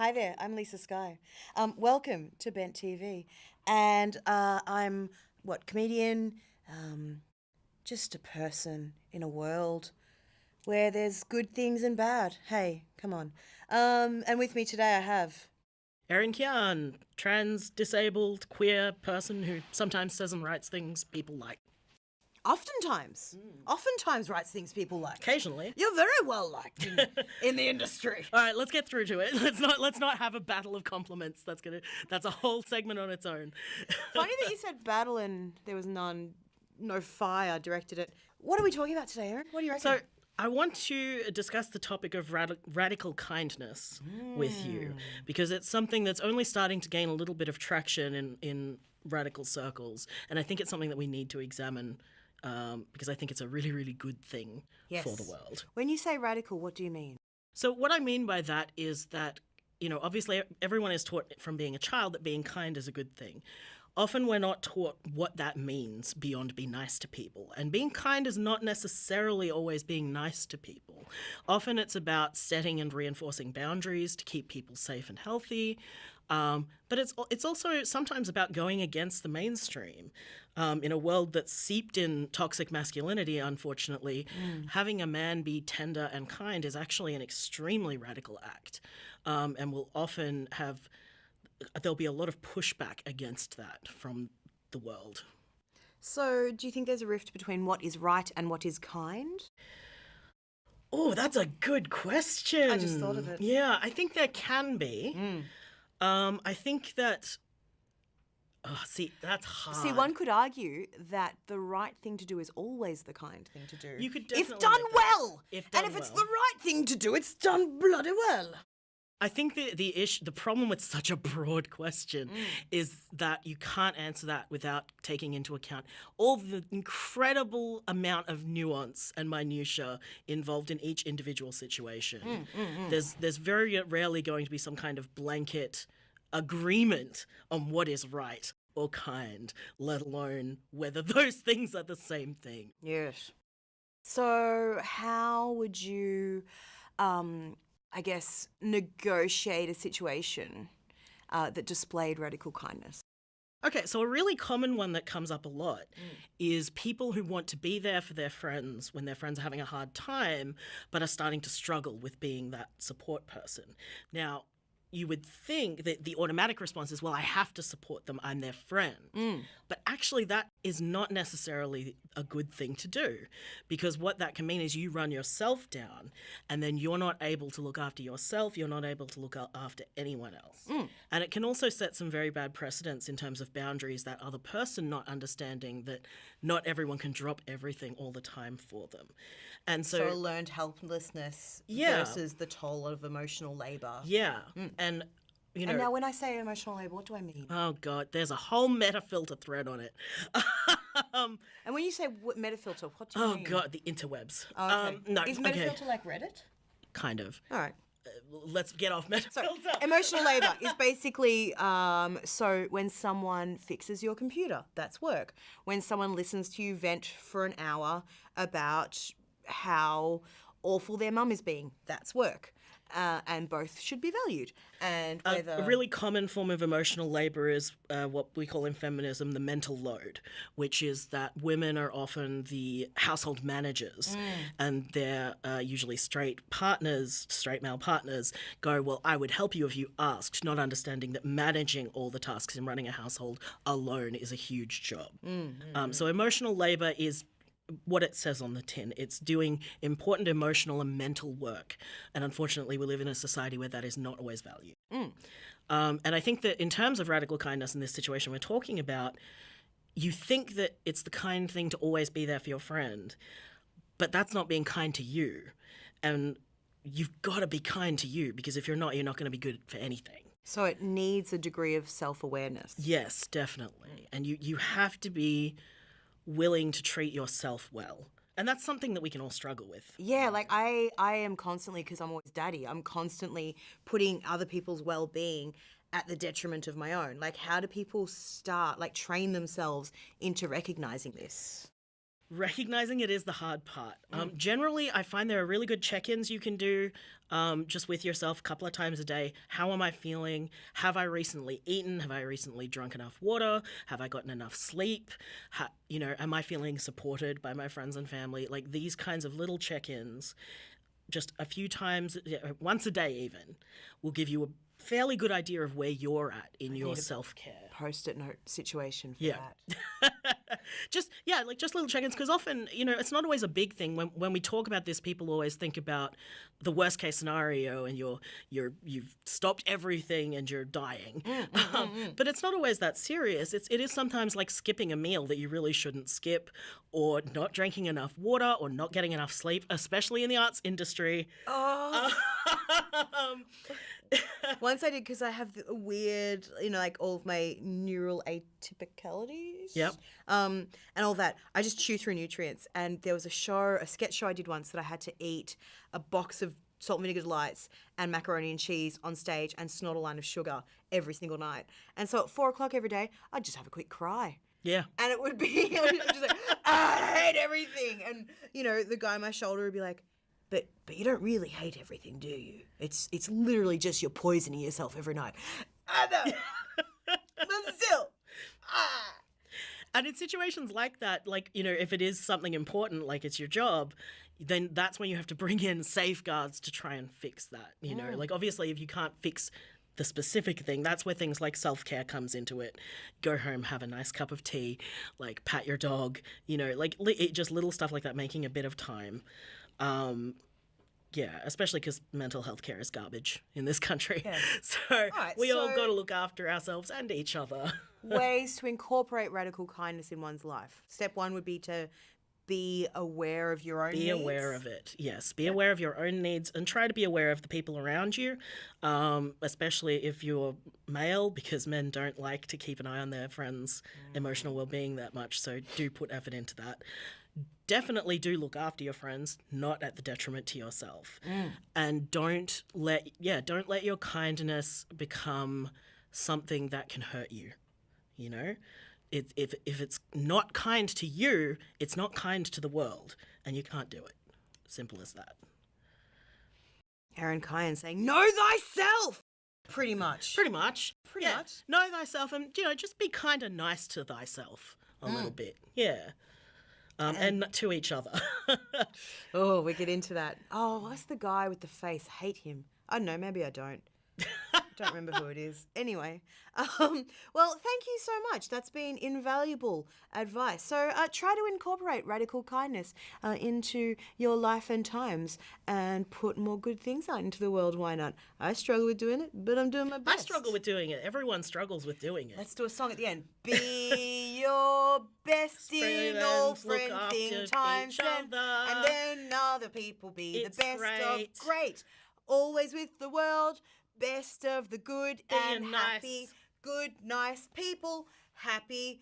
Hi there, I'm Lisa-Skye. Welcome to Bent TV. And I'm, comedian? Just a person in a world where there's good things and bad. Hey, come on. And with me today I have... Erin Kyan, trans, disabled, queer person who sometimes says and writes things people like. Oftentimes writes things people like. Occasionally. You're very well liked in the industry. All right, let's get through to it. Let's not have a battle of compliments. That's a whole segment on its own. Funny that you said battle and there was no fire directed at... What are we talking about today, Erin? What do you reckon? So I want to discuss the topic of radical kindness with you, because it's something that's only starting to gain a little bit of traction in radical circles, and I think it's something that we need to examine. Because I think it's a really, really good thing for the world. When you say radical, what do you mean? So what I mean by that is that, obviously everyone is taught from being a child that being kind is a good thing. Often we're not taught what that means beyond be nice to people. And being kind is not necessarily always being nice to people. Often it's about setting and reinforcing boundaries to keep people safe and healthy. But it's also sometimes about going against the mainstream. In a world that's seeped in toxic masculinity, unfortunately, having a man be tender and kind is actually an extremely radical act, and will often there'll be a lot of pushback against that from the world. So do you think there's a rift between what is right and what is kind? Oh, that's a good question. I just thought of it. Yeah, I think there can be. I think that... Oh, see, that's hard. See, one could argue that the right thing to do is always the kind thing to do. You could definitely if done well. If done and if it's well. the right thing to do, it's done bloody well. I think the problem with such a broad question is that you can't answer that without taking into account all the incredible amount of nuance and minutiae involved in each individual situation. There's very rarely going to be some kind of blanket agreement on what is right or kind, let alone whether those things are the same thing. Yes. So how would you, negotiate a situation that displayed radical kindness? Okay, so a really common one that comes up a lot is people who want to be there for their friends when their friends are having a hard time but are starting to struggle with being that support person. Now, you would think that the automatic response is, well, I have to support them, I'm their friend. But actually that is not necessarily a good thing to do, because what that can mean is you run yourself down and then you're not able to look after yourself, you're not able to look after anyone else. And it can also set some very bad precedents in terms of boundaries, that other person not understanding that not everyone can drop everything all the time for them. And so learned helplessness versus the toll of emotional labour. Yeah. And and now when I say emotional labour, what do I mean? Oh God, there's a whole metafilter thread on it. And when you say metafilter, what do you mean? Oh God, the interwebs. Oh, okay. No, is metafilter like Reddit? Kind of. All right. Let's get off metafilter. So, emotional labour is basically so when someone fixes your computer, that's work. When someone listens to you vent for an hour about how awful their mum is being, that's work. And both should be valued. And whether... A really common form of emotional labour is what we call in feminism the mental load, which is that women are often the household managers, and they're usually straight male partners go, well, I would help you if you asked, not understanding that managing all the tasks and running a household alone is a huge job. So emotional labour is what it says on the tin. It's doing important emotional and mental work. And unfortunately, we live in a society where that is not always valued. And I think that in terms of radical kindness in this situation we're talking about, you think that it's the kind thing to always be there for your friend, but that's not being kind to you. And you've got to be kind to you, because if you're not going to be good for anything. So it needs a degree of self-awareness. Yes, definitely. And you have to be willing to treat yourself well. And that's something that we can all struggle with. Yeah, like I am constantly, because I'm always daddy, I'm constantly putting other people's well-being at the detriment of my own. Like, how do people train themselves into recognizing this? Recognizing it is the hard part. Generally, I find there are really good check-ins you can do just with yourself a couple of times a day. How am I feeling? Have I recently eaten? Have I recently drunk enough water? Have I gotten enough sleep? Am I feeling supported by my friends and family? Like these kinds of little check-ins, just a few times, once a day even, will give you a fairly good idea of where you're at in your self-care. Post-it note situation for that. Just little check-ins, because often, it's not always a big thing. When we talk about this, people always think about the worst case scenario and you've stopped everything and you're dying. But it's not always that serious. It is sometimes like skipping a meal that you really shouldn't skip, or not drinking enough water, or not getting enough sleep, especially in the arts industry. Once I did, because I have a weird, like all of my neural atypicalities. Yep. And all that. I just chew through nutrients. And there was a sketch show I did once that I had to eat a box of salt and vinegar delights and macaroni and cheese on stage and snort a line of sugar every single night. And so at 4 o'clock every day, I'd just have a quick cry. Yeah. And it would be, I'm just like, I hate everything. And, the guy on my shoulder would be like, But you don't really hate everything, do you? It's literally just you're poisoning yourself every night. I know. But still. And in situations like that, like, if it is something important, like it's your job, then that's when you have to bring in safeguards to try and fix that, Like, obviously, if you can't fix the specific thing, that's where things like self-care comes into it. Go home, have a nice cup of tea, like pat your dog, just little stuff like that, making a bit of time. Yeah, especially because mental health care is garbage in this country. Yeah. So we all got to look after ourselves and each other. Ways to incorporate radical kindness in one's life. Step 1 would be to be aware of your own needs. Be aware of it, yes. Be aware of your own needs and try to be aware of the people around you, especially if you're male, because men don't like to keep an eye on their friends' emotional well-being that much, so do put effort into that. Definitely do look after your friends, not at the detriment to yourself. And don't let your kindness become something that can hurt you, If it's not kind to you, it's not kind to the world, and you can't do it. Simple as that. Erin Kyan saying, know thyself! Pretty much. Pretty much. Know thyself, and, just be kind of nice to thyself a little bit. Yeah. And to each other. Oh, we get into that. Oh, what's the guy with the face? Hate him. I don't know, maybe I don't. Don't remember who it is. Anyway, well, thank you so much. That's been invaluable advice. So try to incorporate radical kindness into your life and times and put more good things out into the world. Why not? I struggle with doing it, but I'm doing my best. I struggle with doing it. Everyone struggles with doing it. Let's do a song at the end. Be your best in all friending times and then other people be the best of great. Always with the world. Best of the good and happy, good, nice people, happy.